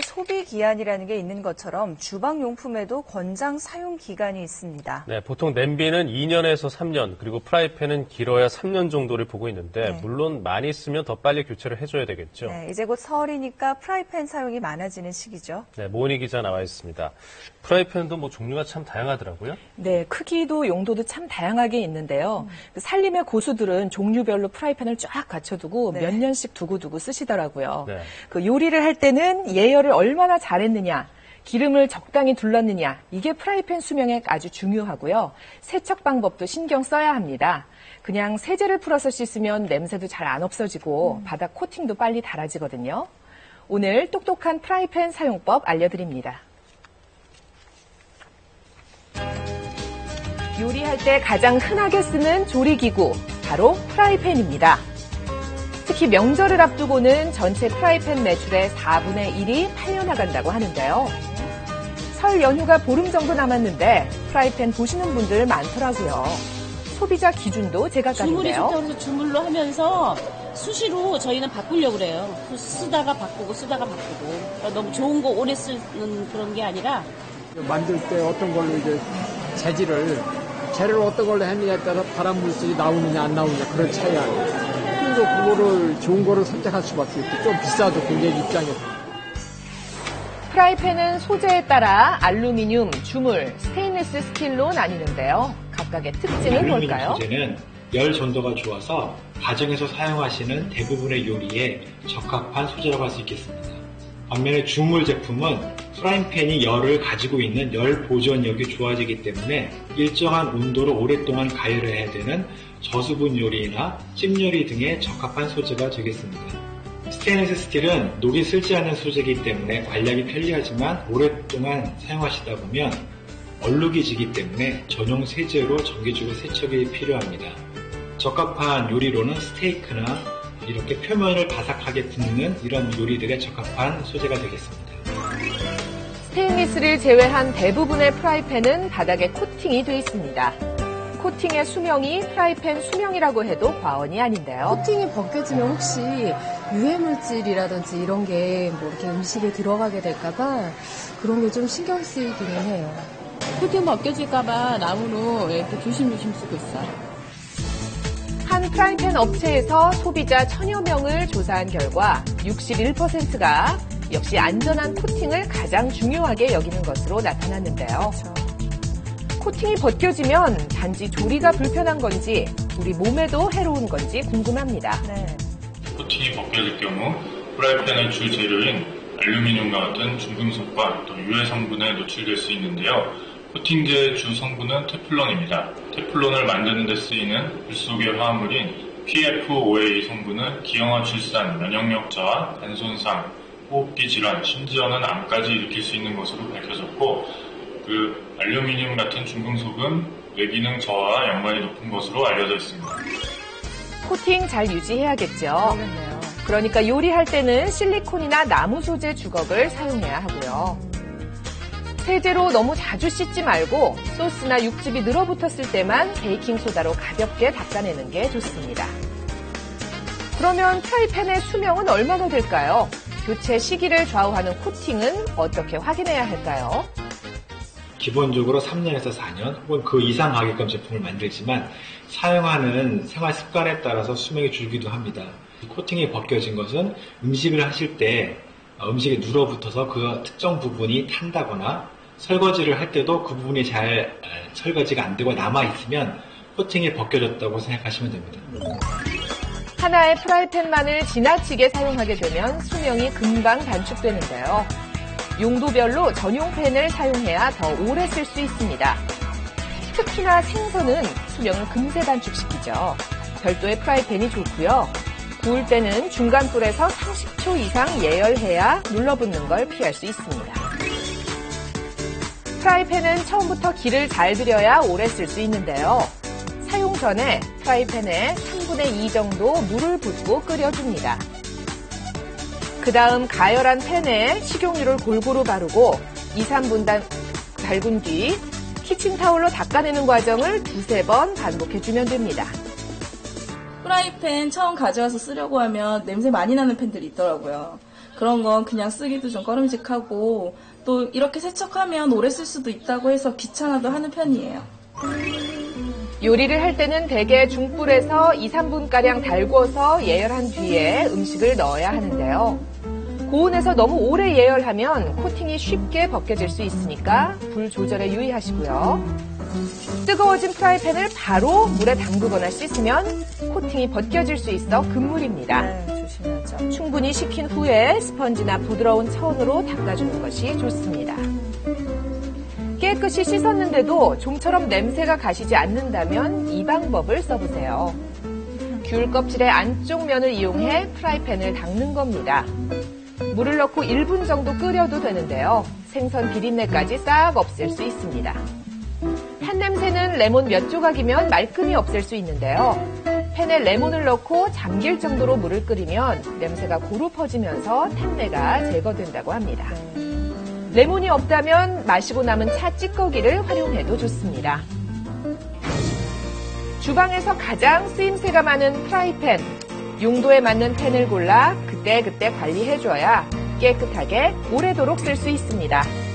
소비 기한이라는 게 있는 것처럼 주방용품에도 권장 사용 기간이 있습니다. 네, 보통 냄비는 2년에서 3년, 그리고 프라이팬은 길어야 3년 정도를 보고 있는데 물론 많이 쓰면 더 빨리 교체를 해줘야 되겠죠. 네, 이제 곧 설이니까 프라이팬 사용이 많아지는 시기죠. 네, 모은희 기자 나와 있습니다. 프라이팬도 뭐 종류가 참 다양하더라고요. 네, 크기도 용도도 참 다양하게 있는데요. 살림의 고수들은 종류별로 프라이팬을 쫙 갖춰두고 몇 년씩 두고두고 쓰시더라고요. 네. 그 요리를 할 때는 예열을 얼마나 잘했느냐, 기름을 적당히 둘렀느냐, 이게 프라이팬 수명에 아주 중요하고요. 세척 방법도 신경 써야 합니다. 그냥 세제를 풀어서 씻으면 냄새도 잘 안 없어지고 바닥 코팅도 빨리 닳아지거든요. 오늘 똑똑한 프라이팬 사용법 알려드립니다. 요리할 때 가장 흔하게 쓰는 조리기구, 바로 프라이팬입니다. 특히 명절을 앞두고는 전체 프라이팬 매출의 4분의 1이 팔려나간다고 하는데요. 설 연휴가 보름 정도 남았는데 프라이팬 보시는 분들 많더라고요. 소비자 기준도 제각각인데요. 주물이 좋다고 해서 주물로 하면서 수시로 저희는 바꾸려고 그래요. 쓰다가 바꾸고 쓰다가 바꾸고. 그러니까 너무 좋은 거 오래 쓰는 그런 게 아니라 만들 때 어떤 걸로 이제 재료를 어떤 걸로 했느냐에 따라 발암 물질이 나오느냐 안 나오느냐 그런 차이 아니에요. 그래서 그거를 좋은 거를 선택할 수밖에 없고 좀 비싸도 고객 입장에서. 프라이팬은 소재에 따라 알루미늄, 주물, 스테인리스 스틸로 나뉘는데요. 각각의 특징은 뭘까요? 소재는 열 전도가 좋아서 가정에서 사용하시는 대부분의 요리에 적합한 소재라고 할 수 있겠습니다. 반면에 주물 제품은 프라이팬이 열을 가지고 있는 열 보존력이 좋아지기 때문에 일정한 온도로 오랫동안 가열을 해야 되는 저수분 요리나 찜 요리 등에 적합한 소재가 되겠습니다. 스테인리스 스틸은 녹이 슬지 않는 소재이기 때문에 관리하기 편리하지만 오랫동안 사용하시다 보면 얼룩이 지기 때문에 전용 세제로 정기적으로 세척이 필요합니다. 적합한 요리로는 스테이크나 이렇게 표면을 바삭하게 굽는 이런 요리들에 적합한 소재가 되겠습니다. 스테인리스를 제외한 대부분의 프라이팬은 바닥에 코팅이 되어 있습니다. 코팅의 수명이 프라이팬 수명이라고 해도 과언이 아닌데요. 코팅이 벗겨지면 혹시 유해물질이라든지 이런 게 뭐 이렇게 음식에 들어가게 될까봐 그런 게 좀 신경 쓰이기는 해요. 코팅 벗겨질까봐 나무로 이렇게 조심조심 쓰고 있어요. 한 프라이팬 업체에서 소비자 1000여 명을 조사한 결과 61%가 역시 안전한 코팅을 가장 중요하게 여기는 것으로 나타났는데요. 코팅이 벗겨지면 단지 조리가 불편한 건지 우리 몸에도 해로운 건지 궁금합니다. 코팅이 벗겨질 경우 프라이팬의 주 재료인 알루미늄과 같은 중금속과 또 유해 성분에 노출될 수 있는데요. 코팅제의 주 성분은 테플론입니다. 테플론을 만드는 데 쓰이는 물 속의 화합물인 PFOA 성분은 기형아 출산, 면역력 저하, 간 손상, 호흡기 질환, 심지어는 암까지 일으킬 수 있는 것으로 밝혀졌고 그 알루미늄 같은 중금속은 뇌기능 저하와 연관이 높은 것으로 알려져 있습니다. 코팅 잘 유지해야겠죠. 그러니까 요리할 때는 실리콘이나 나무 소재 주걱을 사용해야 하고요. 세제로 너무 자주 씻지 말고 소스나 육즙이 늘어붙었을 때만 베이킹소다로 가볍게 닦아내는 게 좋습니다. 그러면 프라이팬의 수명은 얼마나 될까요? 교체 시기를 좌우하는 코팅은 어떻게 확인해야 할까요? 기본적으로 3년에서 4년 혹은 그 이상 하게끔 제품을 만들지만 사용하는 생활 습관에 따라서 수명이 줄기도 합니다. 코팅이 벗겨진 것은 음식을 하실 때 음식에 눌어붙어서 그 특정 부분이 탄다거나 설거지를 할 때도 그 부분이 잘 설거지가 안 되고 남아있으면 코팅이 벗겨졌다고 생각하시면 됩니다. 하나의 프라이팬만을 지나치게 사용하게 되면 수명이 금방 단축되는데요. 용도별로 전용 팬을 사용해야 더 오래 쓸 수 있습니다. 특히나 생선은 수명을 금세 단축시키죠. 별도의 프라이팬이 좋고요. 구울 때는 중간 불에서 30초 이상 예열해야 눌러붙는 걸 피할 수 있습니다. 프라이팬은 처음부터 기를 잘 들여야 오래 쓸 수 있는데요. 사용 전에 프라이팬에 3분의 2 정도 물을 붓고 끓여줍니다. 그 다음 가열한 팬에 식용유를 골고루 바르고 2, 3분 달군 뒤 키친타올로 닦아내는 과정을 2-3번 반복해주면 됩니다. 프라이팬 처음 가져와서 쓰려고 하면 냄새 많이 나는 팬들이 있더라고요. 그런 건 그냥 쓰기도 좀 꺼림직하고 또 이렇게 세척하면 오래 쓸 수도 있다고 해서 귀찮아도 하는 편이에요. 요리를 할 때는 대개 중불에서 2, 3분가량 달궈서 예열한 뒤에 음식을 넣어야 하는데요. 고온에서 너무 오래 예열하면 코팅이 쉽게 벗겨질 수 있으니까 불 조절에 유의하시고요. 뜨거워진 프라이팬을 바로 물에 담그거나 씻으면 코팅이 벗겨질 수 있어 금물입니다. 네, 조심해야죠. 충분히 식힌 후에 스펀지나 부드러운 천으로 닦아주는 것이 좋습니다. 깨끗이 씻었는데도 좀처럼 냄새가 가시지 않는다면 이 방법을 써보세요. 귤 껍질의 안쪽 면을 이용해 프라이팬을 닦는 겁니다. 물을 넣고 1분 정도 끓여도 되는데요. 생선 비린내까지 싹 없앨 수 있습니다. 탄 냄새는 레몬 몇 조각이면 말끔히 없앨 수 있는데요. 팬에 레몬을 넣고 잠길 정도로 물을 끓이면 냄새가 고루 퍼지면서 탄내가 제거된다고 합니다. 레몬이 없다면 마시고 남은 차 찌꺼기를 활용해도 좋습니다. 주방에서 가장 쓰임새가 많은 프라이팬. 용도에 맞는 팬을 골라 그때그때 관리해줘야 깨끗하게 오래도록 쓸 수 있습니다.